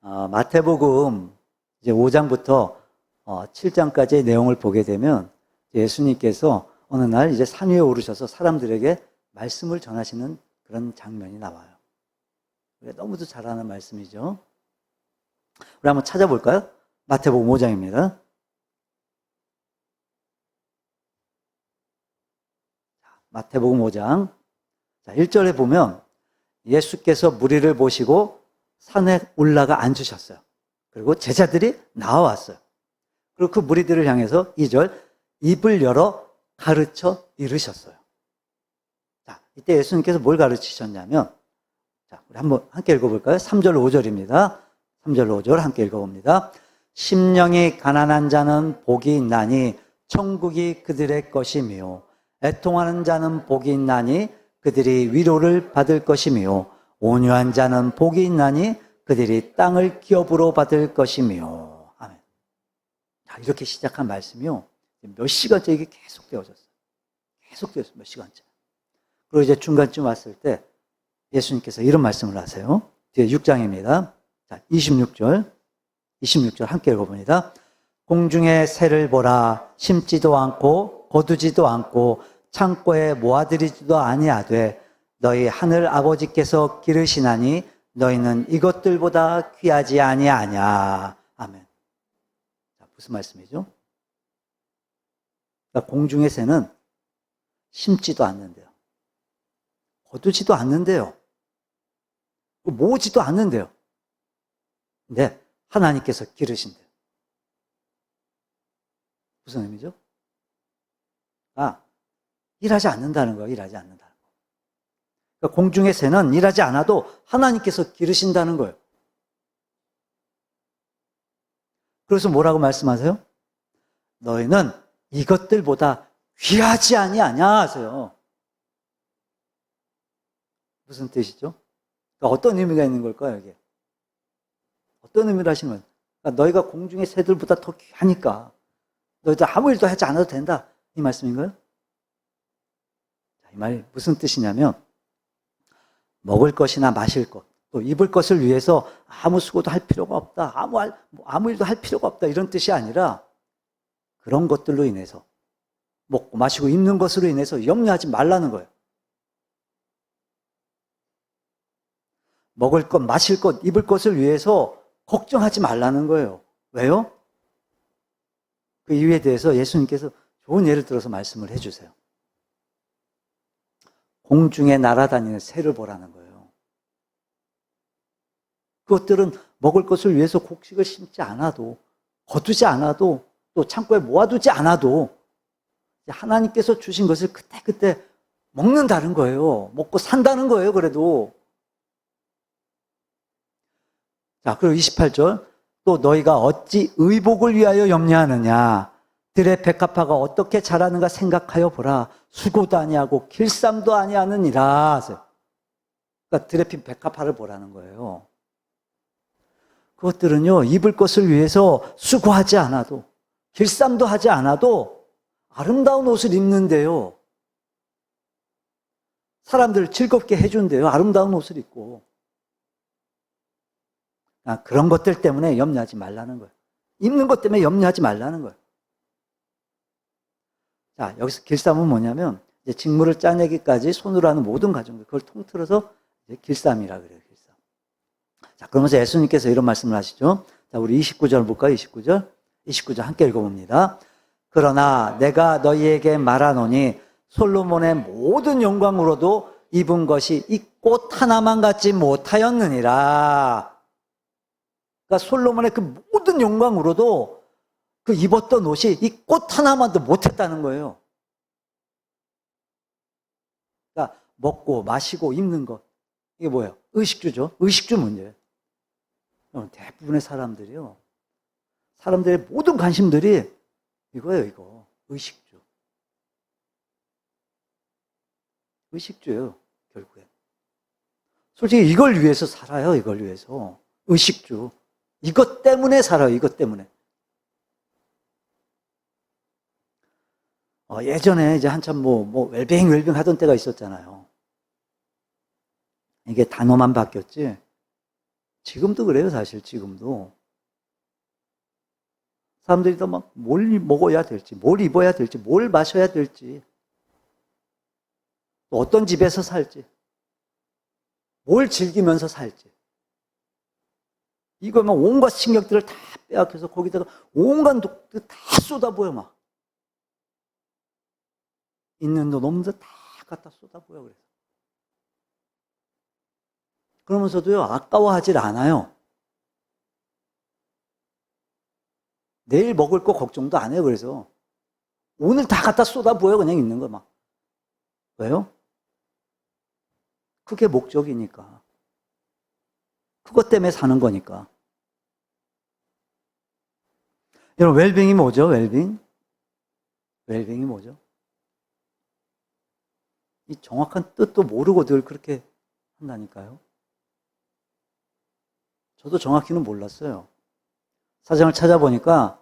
마태복음 이제 5장부터 7장까지의 내용을 보게 되면 예수님께서 어느 날 이제 산 위에 오르셔서 사람들에게 말씀을 전하시는 그런 장면이 나와요. 너무도 잘 아는 말씀이죠. 우리 한번 찾아볼까요? 마태복음 5장입니다. 마태복음 5장 1절에 보면 예수께서 무리를 보시고 산에 올라가 앉으셨어요. 그리고 제자들이 나와왔어요. 그리고 그 무리들을 향해서 2절 입을 열어 가르쳐 이르셨어요. 자, 이때 예수님께서 뭘 가르치셨냐면, 자, 우리 한번 함께 읽어볼까요? 3절 5절입니다. 3절 5절 함께 읽어봅니다. 심령이 가난한 자는 복이 있나니 천국이 그들의 것이며, 애통하는 자는 복이 있나니 그들이 위로를 받을 것이며, 온유한 자는 복이 있나니 그들이 땅을 기업으로 받을 것이며. 아멘. 자, 이렇게 시작한 말씀이요, 몇 시간째 이게 계속 되어졌어요. 계속 되었어요. 몇 시간째. 그리고 이제 중간쯤 왔을 때 예수님께서 이런 말씀을 하세요. 뒤에 6장입니다. 자, 26절 함께 읽어봅니다. 공중의 새를 보라. 심지도 않고 거두지도 않고 창고에 모아들이지도 아니하되 너희 하늘 아버지께서 기르시나니 너희는 이것들보다 귀하지 아니하냐. 아멘. 자, 무슨 말씀이죠? 그러니까 공중의 새는 심지도 않는데요, 거두지도 않는데요, 모으지도 않는데요, 근데 하나님께서 기르신대요. 무슨 의미죠? 일하지 않는다는 거예요. 일하지 않는다는 거. 그러니까 공중의 새는 일하지 않아도 하나님께서 기르신다는 거예요. 그래서 뭐라고 말씀하세요? 너희는 이것들보다 귀하지 아니하냐 하세요. 무슨 뜻이죠? 그러니까 어떤 의미가 있는 걸까요, 이게? 어떤 의미를 하시는 거예요? 그러니까 너희가 공중의 새들보다 더 귀하니까 너희들 아무 일도 하지 않아도 된다, 이 말씀인가요? 이 말이 무슨 뜻이냐면, 먹을 것이나 마실 것, 또 입을 것을 위해서 아무 수고도 할 필요가 없다, 아무 일도 할 필요가 없다, 이런 뜻이 아니라 그런 것들로 인해서, 먹고 마시고 입는 것으로 인해서 염려하지 말라는 거예요. 먹을 것, 마실 것, 입을 것을 위해서 걱정하지 말라는 거예요. 왜요? 그 이유에 대해서 예수님께서 좋은 예를 들어서 말씀을 해주세요. 공중에 날아다니는 새를 보라는 거예요. 그것들은 먹을 것을 위해서 곡식을 심지 않아도, 거두지 않아도, 또 창고에 모아두지 않아도 하나님께서 주신 것을 그때그때 먹는다는 거예요. 먹고 산다는 거예요, 그래도. 자, 그리고 28절. 또 너희가 어찌 의복을 위하여 염려하느냐. 들의 백합화가 어떻게 자라는가 생각하여 보라. 수고도 아니하고 길쌈도 아니하느니라. 그러니까 들에 핀 백합화를 보라는 거예요. 그것들은요, 입을 것을 위해서 수고하지 않아도, 길쌈도 하지 않아도 아름다운 옷을 입는데요, 사람들을 즐겁게 해준대요. 아름다운 옷을 입고. 그런 것들 때문에 염려하지 말라는 거예요. 입는 것 때문에 염려하지 말라는 거예요. 자, 여기서 길쌈은 뭐냐면, 이제 직물을 짜내기까지 손으로 하는 모든 과정들, 그걸 통틀어서 이제 길쌈이라 그래요, 길쌈. 자, 그러면서 예수님께서 이런 말씀을 하시죠. 자, 우리 29절 볼까요? 29절 함께 읽어봅니다. 그러나 내가 너희에게 말하노니 솔로몬의 모든 영광으로도 입은 것이 이 꽃 하나만 갖지 못하였느니라. 그러니까 솔로몬의 그 모든 영광으로도 그 입었던 옷이 이 꽃 하나만도 못했다는 거예요. 그러니까 먹고 마시고 입는 것, 이게 뭐예요? 의식주죠. 의식주 문제예요. 대부분의 사람들이요, 사람들의 모든 관심들이 이거예요, 이거. 의식주. 의식주예요, 결국에. 솔직히 이걸 위해서 살아요, 이걸 위해서. 의식주. 이것 때문에 살아요, 이것 때문에. 예전에 이제 한참 웰빙 하던 때가 있었잖아요. 이게 단어만 바뀌었지, 지금도 그래요, 사실 지금도. 사람들이 다 막 뭘 먹어야 될지, 뭘 입어야 될지, 뭘 마셔야 될지, 또 어떤 집에서 살지, 뭘 즐기면서 살지. 이거 막 온갖 신경들을 다 빼앗겨서 거기다가 온갖 독들 다 쏟아부어 막. 있는 돈 없는 돈 다 갖다 쏟아부어 그래서. 그러면서도요, 아까워하질 않아요. 내일 먹을 거 걱정도 안 해요, 그래서. 오늘 다 갖다 쏟아부어요, 그냥 있는 거 막. 왜요? 그게 목적이니까. 그것 때문에 사는 거니까. 여러분, 웰빙이 뭐죠, 웰빙? 웰빙이 뭐죠? 이 정확한 뜻도 모르고 늘 그렇게 한다니까요. 저도 정확히는 몰랐어요. 사정을 찾아보니까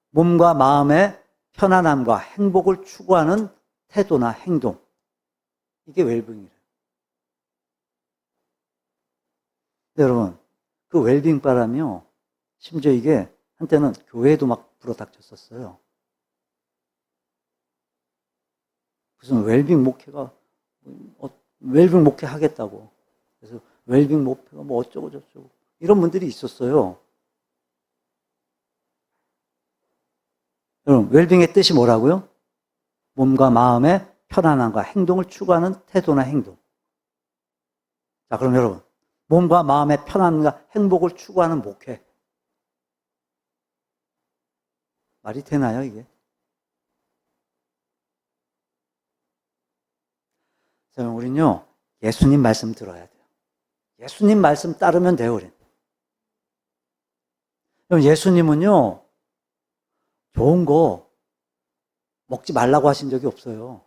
몸과 마음의 편안함과 행복을 추구하는 태도나 행동. 이게 웰빙이래요. 여러분, 그 웰빙 바람이요. 심지어 이게 한때는 교회에도 막 불어닥쳤었어요. 무슨 웰빙 목회가, 웰빙 목회 하겠다고. 그래서 웰빙 목회가 뭐 어쩌고 저쩌고. 이런 분들이 있었어요. 여러분, 웰빙의 뜻이 뭐라고요? 몸과 마음의 편안함과 행동을 추구하는 태도나 행동. 자, 그럼 여러분, 몸과 마음의 편안함과 행복을 추구하는 목회. 말이 되나요, 이게? 자, 우린요, 예수님 말씀 들어야 돼요. 예수님 말씀 따르면 돼요, 우린. 그럼 예수님은요, 좋은 거 먹지 말라고 하신 적이 없어요.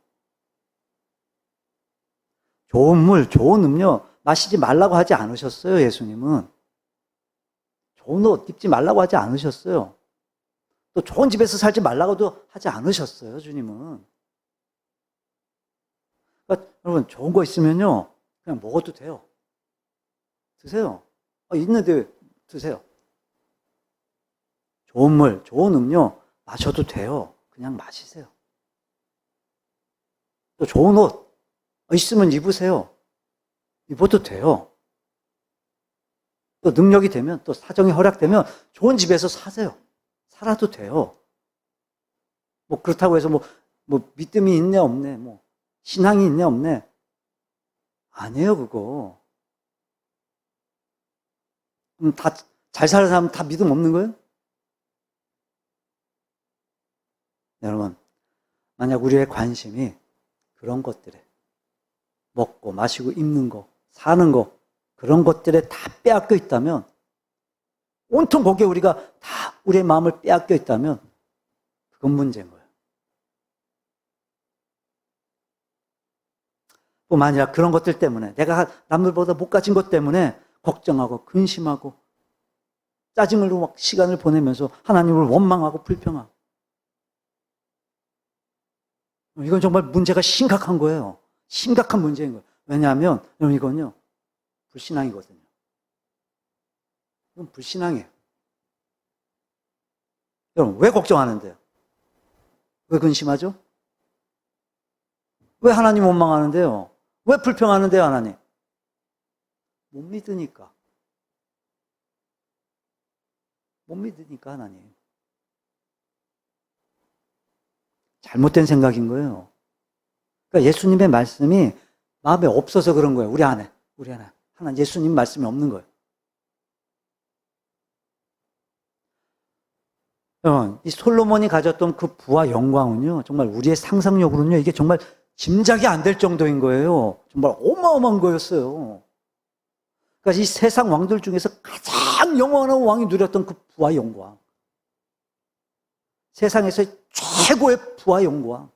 좋은 물, 좋은 음료 마시지 말라고 하지 않으셨어요, 예수님은. 좋은 옷 입지 말라고 하지 않으셨어요. 또 좋은 집에서 살지 말라고도 하지 않으셨어요, 주님은. 그러니까 여러분, 좋은 거 있으면요, 그냥 먹어도 돼요. 드세요. 있는데 드세요. 좋은 물, 좋은 음료 마셔도 돼요. 그냥 마시세요. 또 좋은 옷 있으면 입으세요. 입어도 돼요. 또 능력이 되면, 또 사정이 허락되면 좋은 집에서 사세요. 살아도 돼요. 뭐 그렇다고 해서 뭐 믿음이 있네 없네, 뭐 신앙이 있네 없네, 아니에요 그거. 그럼 다 잘 사는 사람 다 믿음 없는 거예요? 여러분, 만약 우리의 관심이 그런 것들에, 먹고 마시고 입는 거, 사는 거, 그런 것들에 다 빼앗겨 있다면, 온통 거기에 우리가 다 우리의 마음을 빼앗겨 있다면 그건 문제인 거예요. 뿐만 아니라 그런 것들 때문에, 내가 남들보다 못 가진 것 때문에 걱정하고 근심하고 짜증으로 막 시간을 보내면서 하나님을 원망하고 불평하고, 이건 정말 문제가 심각한 거예요. 심각한 문제인 거예요. 왜냐하면 여러분, 이건요, 불신앙이거든요. 이건 불신앙이에요. 여러분, 왜 걱정하는데요? 왜 근심하죠? 왜 하나님 원망하는데요? 왜 불평하는데요, 하나님? 못 믿으니까. 못 믿으니까, 하나님. 잘못된 생각인 거예요. 그러니까 예수님의 말씀이 마음에 없어서 그런 거예요. 우리 안에. 하나님 예수님 말씀이 없는 거예요. 여러분, 이 솔로몬이 가졌던 그 부와 영광은요, 정말 우리의 상상력으로는요, 이게 정말 짐작이 안 될 정도인 거예요. 정말 어마어마한 거였어요. 그러니까 이 세상 왕들 중에서 가장 영원한 왕이 누렸던 그 부와 영광. 세상에서 최고의 부와 영광.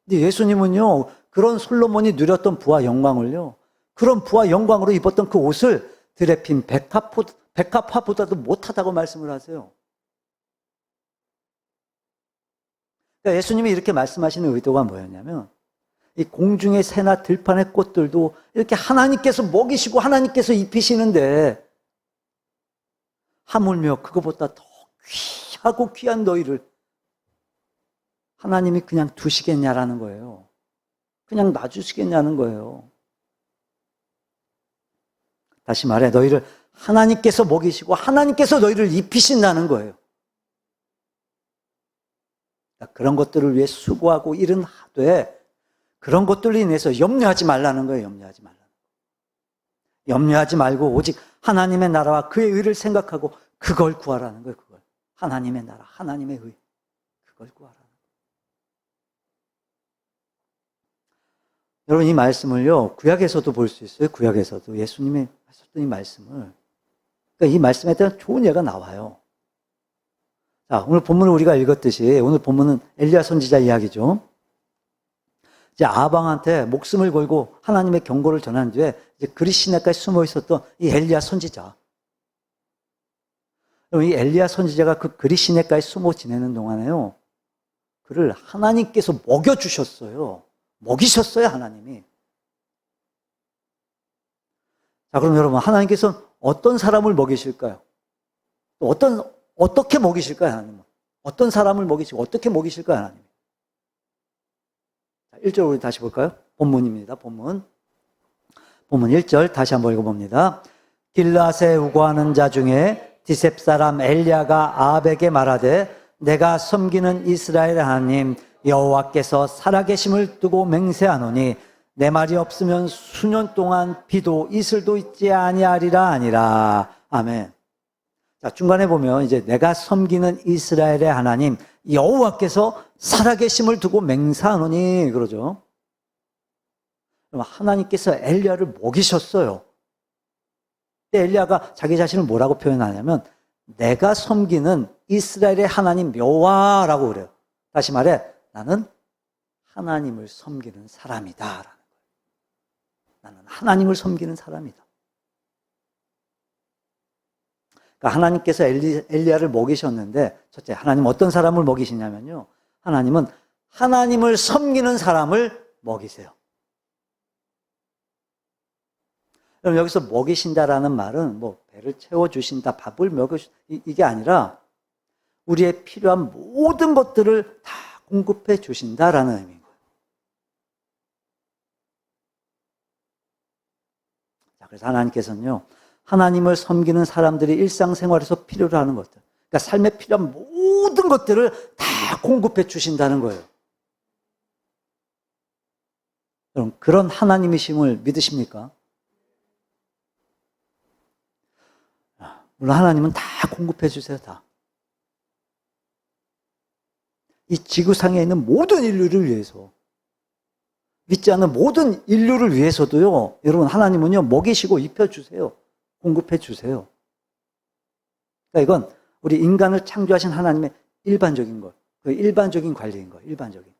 근데 예수님은요, 그런 솔로몬이 누렸던 부와 영광을요, 그런 부와 영광으로 입었던 그 옷을 드레핀 백합화보다도 못하다고 말씀을 하세요. 그러니까 예수님이 이렇게 말씀하시는 의도가 뭐였냐면, 이 공중의 새나 들판의 꽃들도 이렇게 하나님께서 먹이시고 하나님께서 입히시는데 하물며 그거보다 더 귀하고 귀한 너희를 하나님이 그냥 두시겠냐라는 거예요. 그냥 놔주시겠냐는 거예요. 다시 말해 너희를 하나님께서 먹이시고 하나님께서 너희를 입히신다는 거예요. 그런 것들을 위해 수고하고 일은 하되 그런 것들로 인해서 염려하지 말라는 거예요. 염려하지 말라는 거예요. 염려하지 말고 오직 하나님의 나라와 그의 의를 생각하고 그걸 구하라는 거예요. 그걸. 하나님의 나라, 하나님의 의. 그걸 구하라는 거예요. 여러분 이 말씀을요. 구약에서도 볼 수 있어요. 구약에서도 예수님이 하셨던 이 말씀을. 그러니까 이 말씀에 대한 좋은 예가 나와요. 자, 오늘 본문을 우리가 읽었듯이 오늘 본문은 엘리야 선지자 이야기죠. 이제 아방한테 목숨을 걸고 하나님의 경고를 전한 뒤에 이제 그리 시내가에 숨어 있었던 이 엘리야 선지자. 이 엘리야 선지자가 그 그리 시내가에 숨어 지내는 동안에요. 그를 하나님께서 먹여주셨어요. 먹이셨어요, 하나님이. 자, 그럼 여러분, 하나님께서는 어떤 사람을 먹이실까요? 어떻게 먹이실까요, 하나님은? 어떤 사람을 먹이시고, 어떻게 먹이실까요, 하나님? 1절 우리 다시 볼까요? 본문입니다, 본문. 본문 1절 다시 한번 읽어봅니다. 길라앗에 우거하는 자 중에 디셉 사람 엘리야가 아합에게 말하되 내가 섬기는 이스라엘 하나님 여호와께서 살아계심을 두고 맹세하노니 내 말이 없으면 수년 동안 비도 이슬도 있지 아니하리라 아니라. 아멘. 자, 중간에 보면 이제 내가 섬기는 이스라엘의 하나님 여호와께서 살아계심을 두고 맹세하노니 그러죠. 하나님께서 엘리야를 먹이셨어요. 엘리야가 자기 자신을 뭐라고 표현하냐면 내가 섬기는 이스라엘의 하나님 여호와라고 그래요. 다시 말해 나는 하나님을 섬기는 사람이다 라는 거예요. 나는 하나님을 섬기는 사람이다. 그러니까 하나님께서 엘리야를 먹이셨는데 첫째 하나님 어떤 사람을 먹이시냐면요. 하나님은 하나님을 섬기는 사람을 먹이세요. 그럼 여기서 먹이신다라는 말은 뭐 배를 채워주신다, 밥을 먹여주신다 이게 아니라 우리의 필요한 모든 것들을 다 공급해 주신다라는 의미인 거예요. 자, 그래서 하나님께서는요, 하나님을 섬기는 사람들이 일상생활에서 필요로 하는 것들, 그러니까 삶에 필요한 모든 것들을 다 공급해 주신다는 거예요. 그럼 그런 하나님이심을 믿으십니까? 물론 하나님은 다 공급해 주세요, 다. 이 지구상에 있는 모든 인류를 위해서, 믿지 않는 모든 인류를 위해서도요, 여러분, 하나님은요, 먹이시고 입혀주세요. 공급해 주세요. 그러니까 이건 우리 인간을 창조하신 하나님의 일반적인 것, 그 일반적인 관리인 거예요, 일반적인.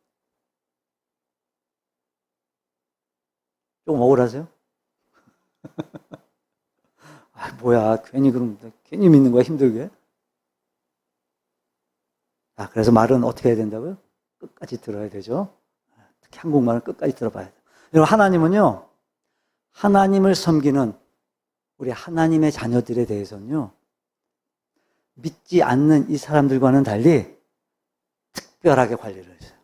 좀 억울하세요? 아, 뭐야, 괜히 믿는 거야, 힘들게. 아, 그래서 말은 어떻게 해야 된다고요? 끝까지 들어야 되죠. 특히 한국말은 끝까지 들어봐야 돼요. 여러분, 하나님은요, 하나님을 섬기는 우리 하나님의 자녀들에 대해서는요, 믿지 않는 이 사람들과는 달리 특별하게 관리를 해주세요.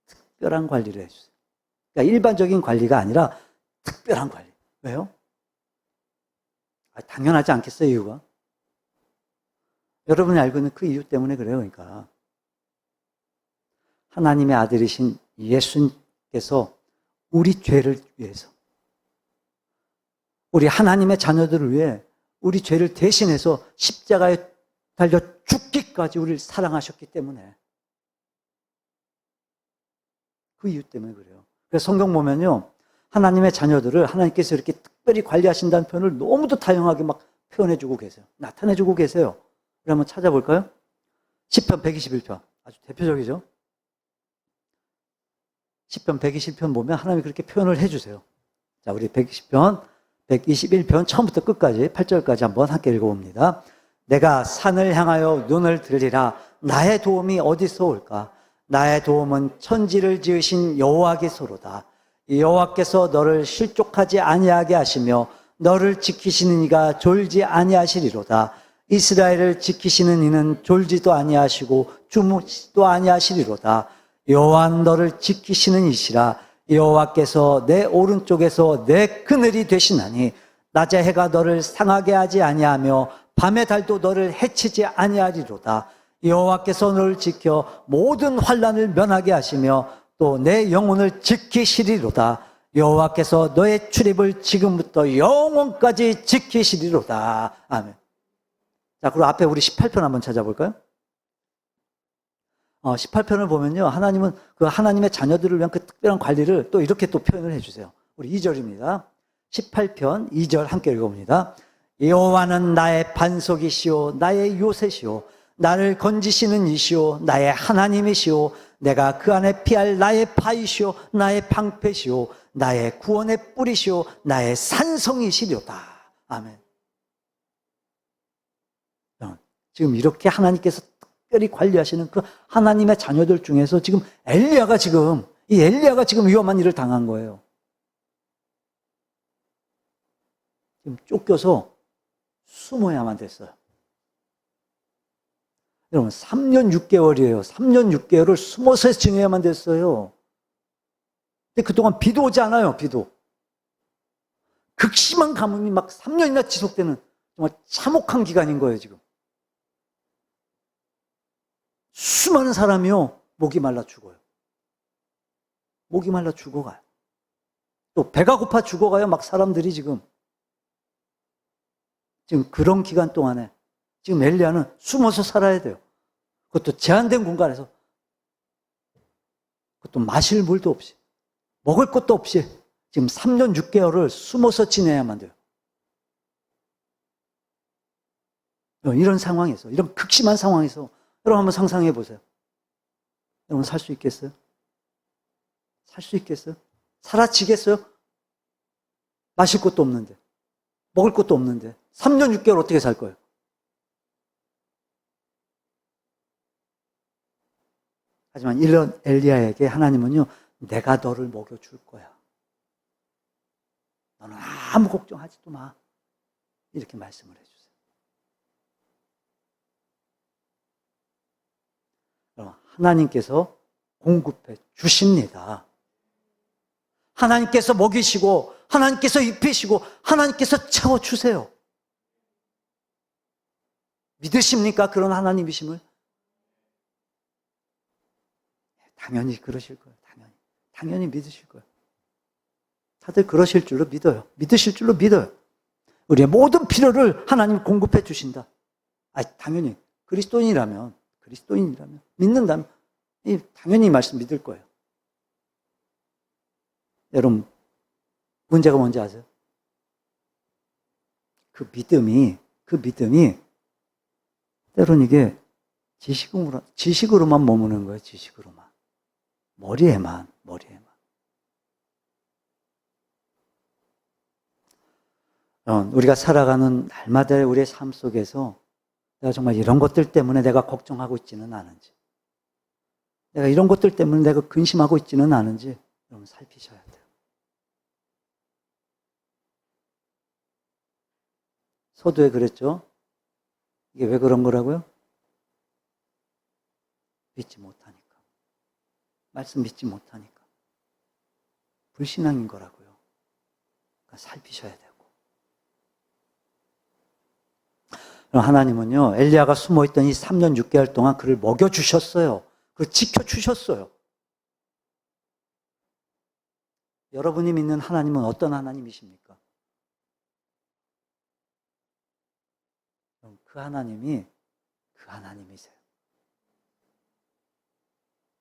특별한 관리를 해주세요. 그러니까 일반적인 관리가 아니라 특별한 관리. 왜요? 당연하지 않겠어요, 이유가? 여러분이 알고 있는 그 이유 때문에 그래요, 그러니까. 하나님의 아들이신 예수님께서 우리 죄를 위해서, 우리 하나님의 자녀들을 위해 우리 죄를 대신해서 십자가에 달려 죽기까지 우리를 사랑하셨기 때문에 그 이유 때문에 그래요. 그래서 성경 보면요, 하나님의 자녀들을 하나님께서 이렇게 특별히 관리하신다는 표현을 너무도 다양하게 막 표현해주고 계세요. 나타내주고 계세요. 우리 한번 찾아볼까요? 시편 121편. 아주 대표적이죠? 시편 120편 보면 하나님이 그렇게 표현을 해주세요. 자, 우리 120편, 121편 처음부터 끝까지 8절까지 한번 함께 읽어봅니다. 내가 산을 향하여 눈을 들리라. 나의 도움이 어디서 올까? 나의 도움은 천지를 지으신 여호와께서로다. 여호와께서 너를 실족하지 아니하게 하시며 너를 지키시는 이가 졸지 아니하시리로다. 이스라엘을 지키시는 이는 졸지도 아니하시고 주무시도 아니하시리로다. 여호와 너를 지키시는 이시라. 여호와께서 내 오른쪽에서 내 그늘이 되시나니 낮의 해가 너를 상하게 하지 아니하며 밤의 달도 너를 해치지 아니하리로다. 여호와께서 너를 지켜 모든 환난을 면하게 하시며 또 내 영혼을 지키시리로다. 여호와께서 너의 출입을 지금부터 영원까지 지키시리로다. 아멘. 자, 그리고 앞에 우리 18편 한번 찾아볼까요? 18편을 보면요, 하나님은 그 하나님의 자녀들을 위한 그 특별한 관리를 또 이렇게 또 표현을 해주세요. 우리 2절입니다. 18편 2절 함께 읽어봅니다. 여호와는 나의 반석이시오 나의 요새시오 나를 건지시는 이시오 나의 하나님이시오 내가 그 안에 피할 나의 바위시오 나의 방패시오 나의 구원의 뿌리시오 나의 산성이시려다. 아멘. 지금 이렇게 하나님께서 특별히 관리하시는 그 하나님의 자녀들 중에서 지금 엘리야가 지금 위험한 일을 당한 거예요. 지금 쫓겨서 숨어야만 됐어요. 여러분 3년 6개월이에요. 3년 6개월을 숨어서 지내야만 됐어요. 근데 그동안 비도 오지 않아요. 비도. 극심한 가뭄이 막 3년이나 지속되는 정말 참혹한 기간인 거예요. 지금. 수많은 사람이요. 목이 말라 죽어요. 목이 말라 죽어가요. 또 배가 고파 죽어가요. 막 사람들이 지금 그런 기간 동안에 지금 엘리야는 숨어서 살아야 돼요. 그것도 제한된 공간에서. 그것도 마실 물도 없이, 먹을 것도 없이 지금 3년 6개월을 숨어서 지내야만 돼요. 이런 상황에서, 이런 극심한 상황에서 여러분 한번 상상해 보세요. 여러분 살 수 있겠어요? 살 수 있겠어요? 살아지겠어요? 마실 것도 없는데, 먹을 것도 없는데 3년 6개월 어떻게 살 거예요? 하지만 이런 엘리야에게 하나님은요, 내가 너를 먹여줄 거야. 너는 아무 걱정하지도 마. 이렇게 말씀을 해주세요. 그럼 하나님께서 공급해 주십니다. 하나님께서 먹이시고 하나님께서 입히시고 하나님께서 채워주세요. 믿으십니까? 그런 하나님이심을? 당연히 그러실 거예요. 당연히 믿으실 거예요. 다들 그러실 줄로 믿어요. 믿으실 줄로 믿어요. 우리의 모든 필요를 하나님 공급해 주신다. 당연히 그리스도인이라면 믿는다면 당연히 이 말씀 믿을 거예요. 여러분 문제가 뭔지 아세요? 그 믿음이 때로는 이게 지식으로만 머무는 거예요. 지식으로만. 머리에만. 우리가 살아가는 날마다의 우리의 삶 속에서 내가 정말 이런 것들 때문에 내가 걱정하고 있지는 않은지, 내가 이런 것들 때문에 내가 근심하고 있지는 않은지 여러분 살피셔야 돼요. 서두에 그랬죠? 이게 왜 그런 거라고요? 믿지 못하니까. 말씀 믿지 못하니까. 불신앙인 거라고요. 그러니까 살피셔야 되고. 그럼 하나님은요, 엘리야가 숨어있던 이 3년 6개월 동안 그를 먹여주셨어요. 그를 지켜주셨어요. 여러분이 믿는 하나님은 어떤 하나님이십니까? 그 하나님이 그 하나님이세요.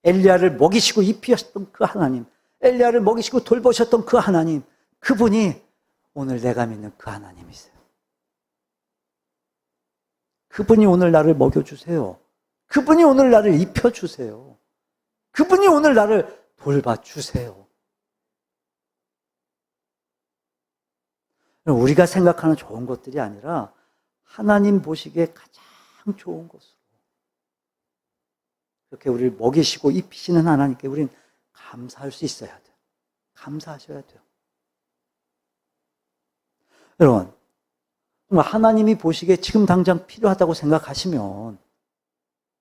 엘리야를 먹이시고 입히셨던 그 하나님, 엘리야를 먹이시고 돌보셨던 그 하나님, 그분이 오늘 내가 믿는 그 하나님이세요. 그분이 오늘 나를 먹여주세요. 그분이 오늘 나를 입혀주세요. 그분이 오늘 나를 돌봐주세요. 우리가 생각하는 좋은 것들이 아니라 하나님 보시기에 가장 좋은 것으로. 이렇게 우리를 먹이시고 입히시는 하나님께 우리는 감사할 수 있어야 돼요. 감사하셔야 돼요. 여러분, 정말 하나님이 보시기에 지금 당장 필요하다고 생각하시면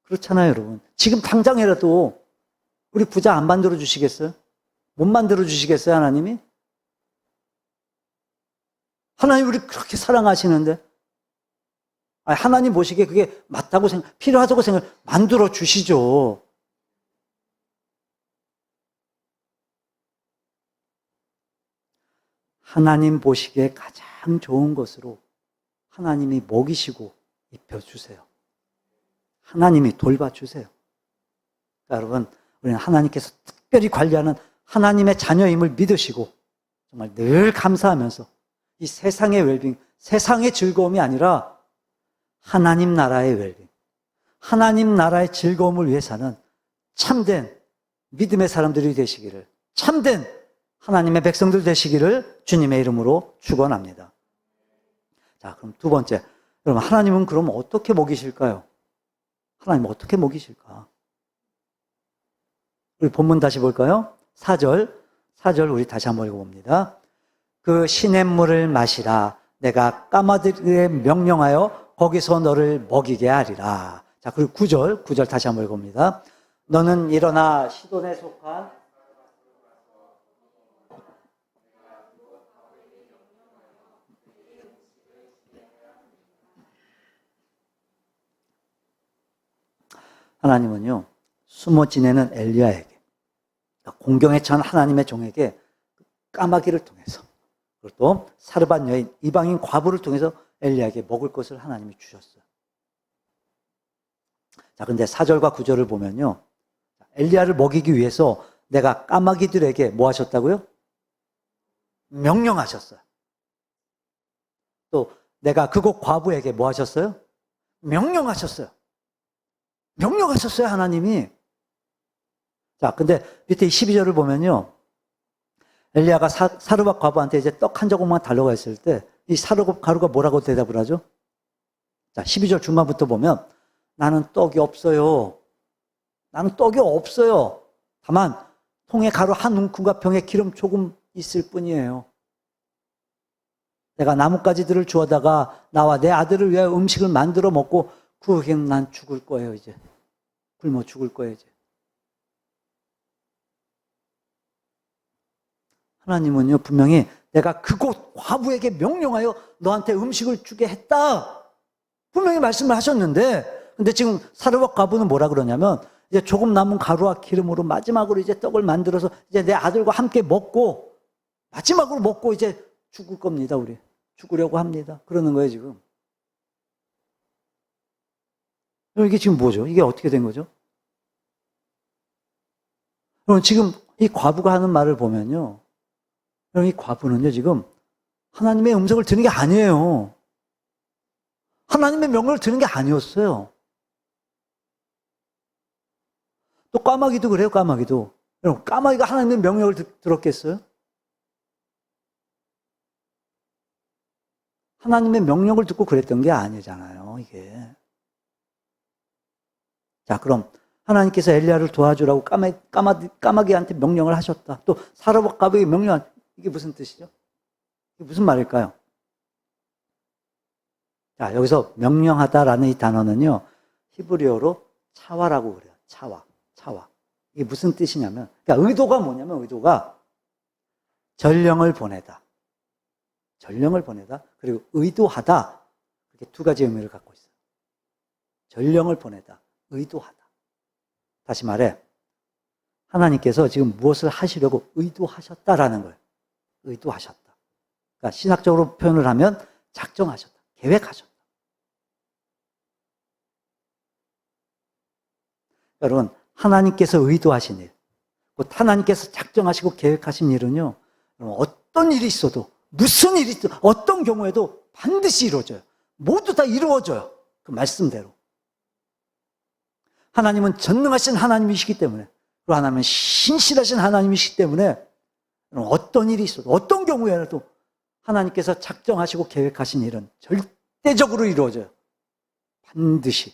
그렇잖아요, 여러분. 지금 당장이라도 우리 부자 안 만들어 주시겠어요? 못 만들어 주시겠어요, 하나님이? 하나님 우리 그렇게 사랑하시는데 하나님 보시기에 그게 맞다고 필요하다고 만들어 주시죠. 하나님 보시기에 가장 좋은 것으로 하나님이 먹이시고 입혀주세요. 하나님이 돌봐주세요. 여러분, 우리는 하나님께서 특별히 관리하는 하나님의 자녀임을 믿으시고 정말 늘 감사하면서 이 세상의 웰빙, 세상의 즐거움이 아니라 하나님 나라의 웰빙, 하나님 나라의 즐거움을 위해 사는 참된 믿음의 사람들이 되시기를, 참된 하나님의 백성들 되시기를 주님의 이름으로 축원합니다. 자, 그럼 두 번째, 여러분 하나님은 그럼 어떻게 먹이실까요? 하나님은 어떻게 먹이실까? 우리 본문 다시 볼까요? 4절 우리 다시 한번 읽어봅니다. 그 시냇물을 마시라. 내가 까마귀에 명령하여 거기서 너를 먹이게 하리라. 자, 그리고 9절 다시 한번 읽어봅니다. 너는 일어나 시돈에 속한 하나님은요, 숨어 지내는 엘리야에게, 공경에 처한 하나님의 종에게 까마귀를 통해서, 그리고 또 사르밧 여인, 이방인 과부를 통해서 엘리야에게 먹을 것을 하나님이 주셨어요. 자, 근데 4절과 9절을 보면요, 엘리야를 먹이기 위해서 내가 까마귀들에게 뭐 하셨다고요? 명령하셨어요. 또 내가 그곳 과부에게 뭐 하셨어요? 명령하셨어요. 명령하셨어요, 하나님이. 자, 근데 밑에 12절을 보면요, 엘리야가 사르밧 과부한테 이제 떡 한 조각만 달라고 했을 때 이 사르밧 과부가 뭐라고 대답을 하죠? 자, 12절 중반부터 보면 나는 떡이 없어요. 나는 떡이 없어요. 다만 통에 가루 한 움큼과 병에 기름 조금 있을 뿐이에요. 내가 나뭇가지들을 주워다가 나와 내 아들을 위하여 음식을 만들어 먹고 그 후에는 난 죽을 거예요, 이제. 굶어 죽을 거예요, 이제. 하나님은요, 분명히 내가 그곳 과부에게 명령하여 너한테 음식을 주게 했다. 분명히 말씀을 하셨는데, 근데 지금 사르밧 과부는 뭐라 그러냐면, 이제 조금 남은 가루와 기름으로 마지막으로 이제 떡을 만들어서 이제 내 아들과 함께 먹고, 마지막으로 먹고 이제 죽을 겁니다, 우리. 죽으려고 합니다. 그러는 거예요, 지금. 이게 지금 뭐죠? 이게 어떻게 된 거죠? 그럼 지금 이 과부가 하는 말을 보면요, 이 과부는요, 지금 하나님의 음성을 듣는 게 아니에요. 하나님의 명령을 듣는 게 아니었어요. 또 까마귀도 그래요, 까마귀도. 여러분, 까마귀가 하나님의 명령을 들었겠어요? 하나님의 명령을 듣고 그랬던 게 아니잖아요, 이게. 자, 그럼 하나님께서 엘리야를 도와주라고 까마귀한테 명령을 하셨다. 또 사르밧 과부에게 명령, 이게 무슨 뜻이죠? 이게 무슨 말일까요? 자, 여기서 명령하다라는 이 단어는요, 히브리어로 차와라고 그래요. 차와. 이게 무슨 뜻이냐면, 그러니까 의도가 뭐냐면, 의도가 전령을 보내다. 그리고 의도하다. 이렇게 두 가지 의미를 갖고 있어요. 전령을 보내다. 의도하다. 다시 말해, 하나님께서 지금 무엇을 하시려고 의도하셨다라는 거예요. 의도하셨다. 그러니까 신학적으로 표현을 하면 작정하셨다. 계획하셨다. 여러분, 하나님께서 의도하신 일, 곧 하나님께서 작정하시고 계획하신 일은요, 어떤 일이 있어도, 무슨 일이 있어도, 어떤 경우에도 반드시 이루어져요. 모두 다 이루어져요. 그 말씀대로. 하나님은 전능하신 하나님이시기 때문에, 그리고 하나님은 신실하신 하나님이시기 때문에, 어떤 일이 있어도, 어떤 경우에라도 하나님께서 작정하시고 계획하신 일은 절대적으로 이루어져요. 반드시.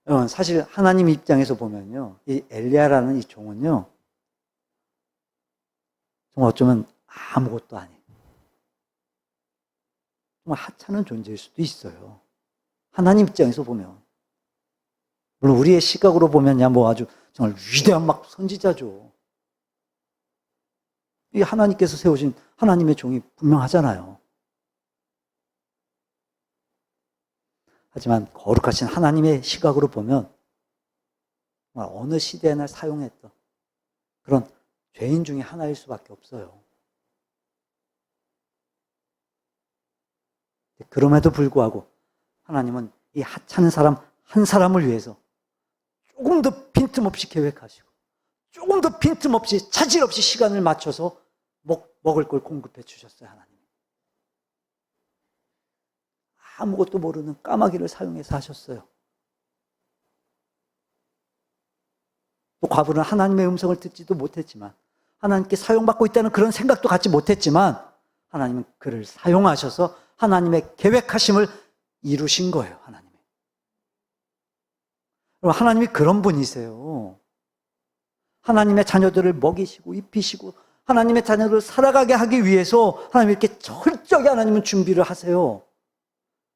여러분, 사실 하나님 입장에서 보면요, 이 엘리야라는 이 종은요, 정말 어쩌면 아무것도 아니에요. 정말 하찮은 존재일 수도 있어요. 하나님 입장에서 보면. 물론 우리의 시각으로 보면 뭐 아주 정말 위대한 막 선지자죠. 이 하나님께서 세우신 하나님의 종이 분명하잖아요. 하지만 거룩하신 하나님의 시각으로 보면 어느 시대나 사용했던 그런 죄인 중에 하나일 수밖에 없어요. 그럼에도 불구하고 하나님은 이 하찮은 사람 한 사람을 위해서 조금 더 빈틈없이 계획하시고 조금 더 빈틈없이 차질 없이 시간을 맞춰서 먹을 걸 공급해 주셨어요. 하나님. 아무것도 모르는 까마귀를 사용해서 하셨어요. 또 과부는 하나님의 음성을 듣지도 못했지만 하나님께 사용받고 있다는 그런 생각도 갖지 못했지만 하나님은 그를 사용하셔서 하나님의 계획하심을 이루신 거예요. 하나님이. 하나님이 그런 분이세요. 하나님의 자녀들을 먹이시고 입히시고 하나님의 자녀들을 살아가게 하기 위해서 하나님이 이렇게 철저하게 하나님은 준비를 하세요.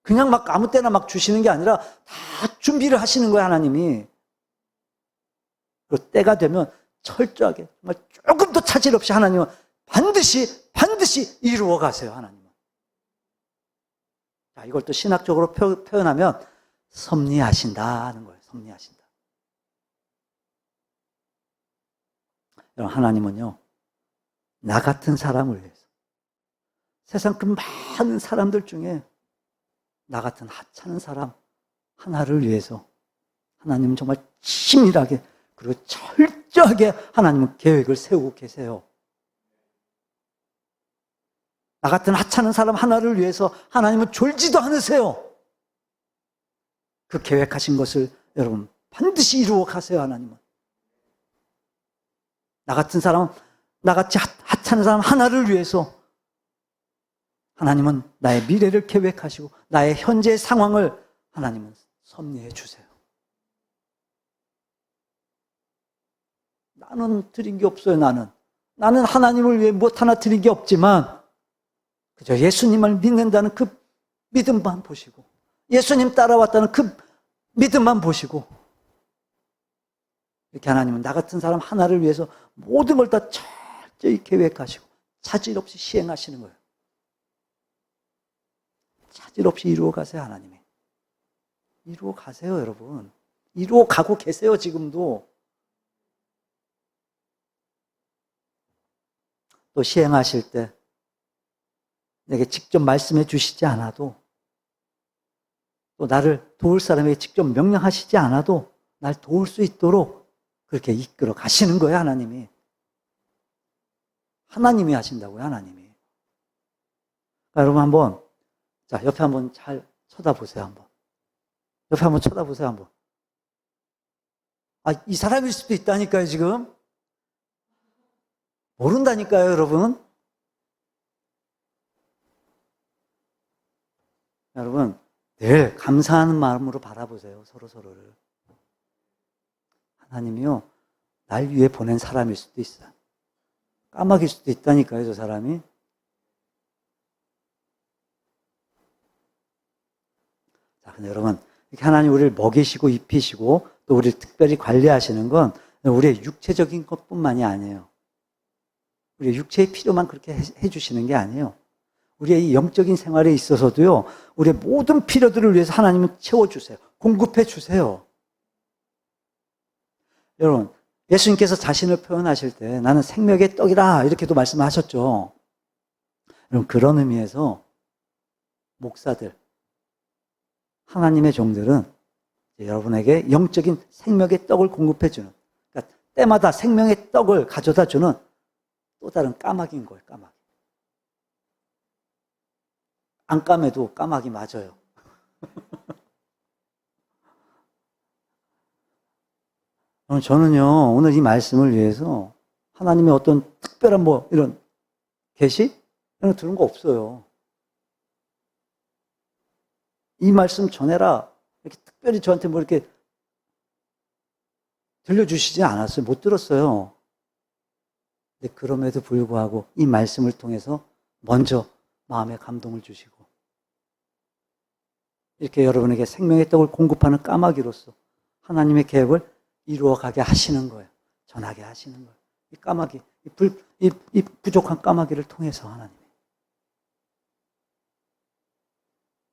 그냥 막 아무 때나 막 주시는 게 아니라 다 준비를 하시는 거예요. 하나님이. 그 때가 되면 철저하게 정말 조금 더 차질 없이 하나님은 반드시 이루어 가세요. 하나님은. 자, 이걸 또 신학적으로 표현하면 섭리하신다는 거예요. 섭리하신다. 여러분, 하나님은요, 나 같은 사람을 위해서 세상 그 많은 사람들 중에 나 같은 하찮은 사람 하나를 위해서 하나님은 정말 치밀하게 그리고 철저하게 하나님은 계획을 세우고 계세요. 나 같은 하찮은 사람 하나를 위해서 하나님은 졸지도 않으세요. 그 계획하신 것을 여러분 반드시 이루어 가세요. 하나님은. 나 같은 사람, 나같이 하찮은 사람 하나를 위해서 하나님은 나의 미래를 계획하시고 나의 현재 상황을 하나님은 섭리해 주세요. 나는 드린 게 없어요. 나는 하나님을 위해 무엇 하나 드린 게 없지만 그저 예수님을 믿는다는 그 믿음만 보시고 예수님 따라왔다는 그 믿음만 보시고 이렇게 하나님은 나 같은 사람 하나를 위해서 모든 걸 다 철저히 계획하시고 차질 없이 시행하시는 거예요. 차질 없이 이루어 가세요. 하나님이. 이루어 가세요. 여러분. 이루어 가고 계세요. 지금도. 또 시행하실 때 내게 직접 말씀해 주시지 않아도 또 나를 도울 사람에게 직접 명령하시지 않아도 날 도울 수 있도록 그렇게 이끌어 가시는 거예요. 하나님이. 하나님이 하신다고요. 하나님이. 그러니까 여러분 한번 자 옆에 한번 잘 쳐다보세요. 한번. 옆에 한번 쳐다보세요. 한번. 아, 이 사람일 수도 있다니까요. 지금. 모른다니까요. 여러분. 여러분 늘 감사하는 마음으로 바라보세요. 서로를. 하나님이요. 날 위해 보낸 사람일 수도 있어요. 까마귀일 수도 있다니까요. 저 사람이. 자, 근데 여러분 이렇게 하나님 우리를 먹이시고 입히시고 또 우리를 특별히 관리하시는 건 우리의 육체적인 것뿐만이 아니에요. 우리의 육체의 필요만 그렇게 해주시는 게 아니에요. 우리의 이 영적인 생활에 있어서도요, 우리의 모든 필요들을 위해서 하나님은 채워주세요. 공급해 주세요. 여러분, 예수님께서 자신을 표현하실 때 나는 생명의 떡이라 이렇게도 말씀하셨죠. 여러분, 그런 의미에서 목사들, 하나님의 종들은 여러분에게 영적인 생명의 떡을 공급해주는, 그러니까 때마다 생명의 떡을 가져다 주는 또 다른 까마귀인 거예요. 까마귀. 안 까매도 까마귀 맞아요. 저는요, 오늘 이 말씀을 위해서 하나님의 어떤 특별한 이런 계시? 이런 거 들은 거 없어요. 이 말씀 전해라. 이렇게 특별히 저한테 이렇게 들려주시지 않았어요. 못 들었어요. 근데 그럼에도 불구하고 이 말씀을 통해서 먼저 마음에 감동을 주시고 이렇게 여러분에게 생명의 떡을 공급하는 까마귀로서 하나님의 계획을 이루어가게 하시는 거예요. 전하게 하시는 거예요. 이 까마귀, 이 부족한 까마귀를 통해서 하나님이.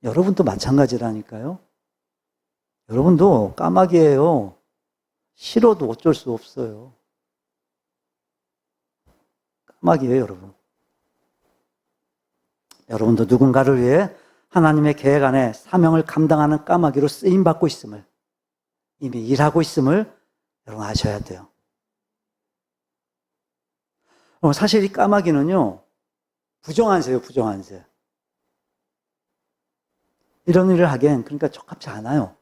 여러분도 마찬가지라니까요. 여러분도 까마귀예요. 싫어도 어쩔 수 없어요. 까마귀예요, 여러분. 여러분도 누군가를 위해 하나님의 계획 안에 사명을 감당하는 까마귀로 쓰임받고 있음을, 이미 일하고 있음을 여러분 아셔야 돼요. 사실 이 까마귀는요, 부정한 새예요, 부정한 새. 이런 일을 하기엔 그러니까 적합치 않아요.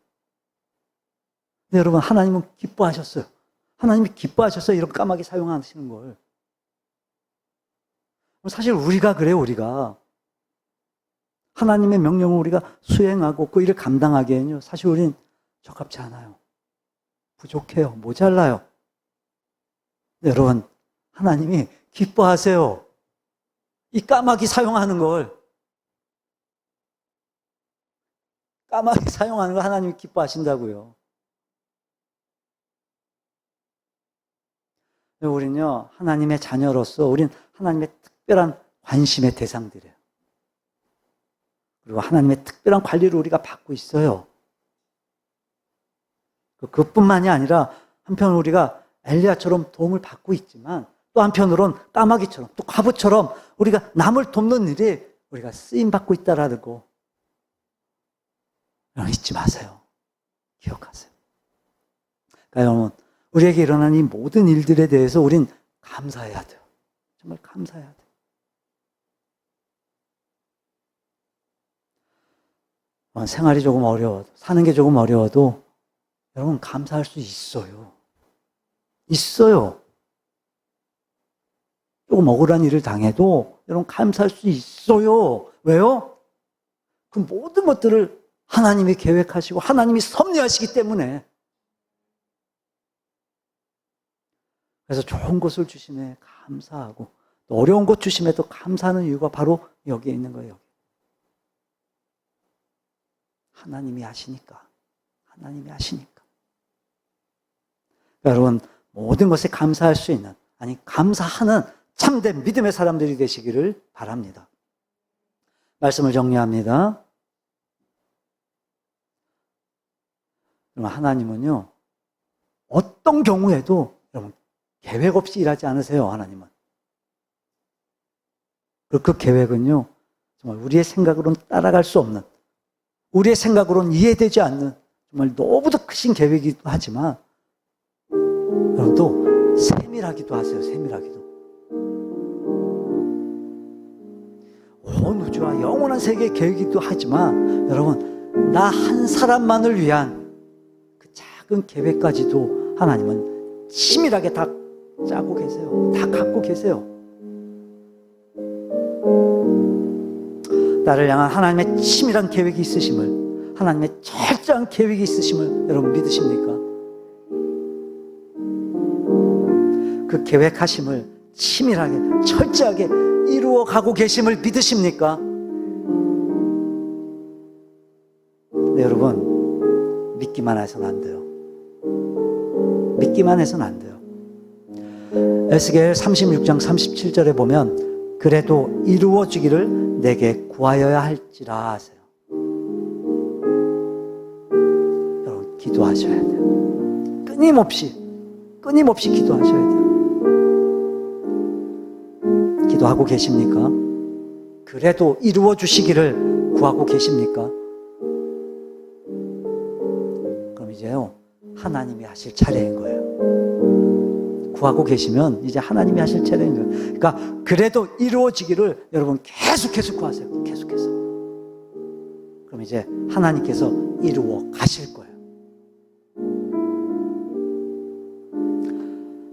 근데 여러분, 하나님은 기뻐하셨어요. 하나님이 기뻐하셨어요. 이런 까마귀 사용하시는 걸. 사실 우리가 그래요, 우리가. 하나님의 명령을 우리가 수행하고 그 일을 감당하기에는요, 사실 우리는 적합치 않아요. 부족해요. 모자라요. 여러분, 하나님이 기뻐하세요. 이 까마귀 사용하는 걸. 까마귀 사용하는 걸 하나님이 기뻐하신다고요. 우리는요, 하나님의 자녀로서 우린 하나님의 특별한 관심의 대상들이에요. 그리고 하나님의 특별한 관리를 우리가 받고 있어요. 그뿐만이 아니라 한편 우리가 엘리야처럼 도움을 받고 있지만 또 한편으론 까마귀처럼 또 과부처럼 우리가 남을 돕는 일에 우리가 쓰임받고 있다라는 거 여러분 잊지 마세요. 기억하세요. 그러니까 여러분 우리에게 일어난 이 모든 일들에 대해서 우린 감사해야 돼요. 정말 감사해야 돼요. 생활이 조금 어려워도, 사는 게 조금 어려워도 여러분 감사할 수 있어요. 있어요. 조금 억울한 일을 당해도 여러분 감사할 수 있어요. 왜요? 그 모든 것들을 하나님이 계획하시고 하나님이 섭리하시기 때문에. 그래서 좋은 것을 주심에 감사하고 또 어려운 것 주심에도 감사하는 이유가 바로 여기에 있는 거예요. 하나님이 하시니까. 하나님이 하시니까. 그러니까 여러분 모든 것에 감사할 수 있는, 아니 감사하는 참된 믿음의 사람들이 되시기를 바랍니다. 말씀을 정리합니다. 하나님은요 어떤 경우에도 여러분 계획 없이 일하지 않으세요. 하나님은. 그리고 그 계획은요 정말 우리의 생각으로는 따라갈 수 없는, 우리의 생각으로는 이해되지 않는 정말 너무도 크신 계획이기도 하지만 여러분 또 세밀하기도 하세요. 세밀하기도. 온 우주와 영원한 세계의 계획이기도 하지만 여러분 나 한 사람만을 위한 그 작은 계획까지도 하나님은 치밀하게 다 짜고 계세요. 다 갖고 계세요. 나를 향한 하나님의 치밀한 계획이 있으심을, 하나님의 철저한 계획이 있으심을 여러분 믿으십니까? 그 계획하심을 치밀하게 철저하게 이루어가고 계심을 믿으십니까? 네, 여러분 믿기만 해서는 안 돼요. 믿기만 해서는 안 돼요. 에스겔 36장 37절에 보면 그래도 이루어지기를 내게 구하여야 할지라 하세요. 여러분 기도하셔야 돼요. 끊임없이 기도하셔야 돼요. 기도하고 계십니까? 그래도 이루어 주시기를 구하고 계십니까? 그럼 이제요 하나님이 하실 차례인 거예요. 구하고 계시면 이제 하나님이 하실 차례인 거예요. 그러니까 그래도 이루어지기를 여러분 계속해서 구하세요. 계속해서. 그럼 이제 하나님께서 이루어 가실 거예요.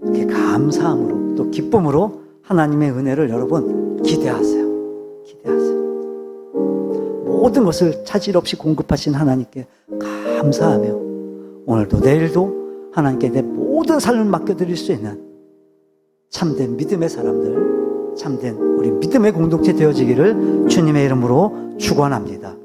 이렇게 감사함으로 또 기쁨으로 하나님의 은혜를 여러분 기대하세요. 기대하세요. 모든 것을 차질 없이 공급하신 하나님께 감사하며 오늘도 내일도 하나님께 내 모든 삶을 맡겨드릴 수 있는 참된 믿음의 사람들, 참된 우리 믿음의 공동체 되어지기를 주님의 이름으로 축원합니다.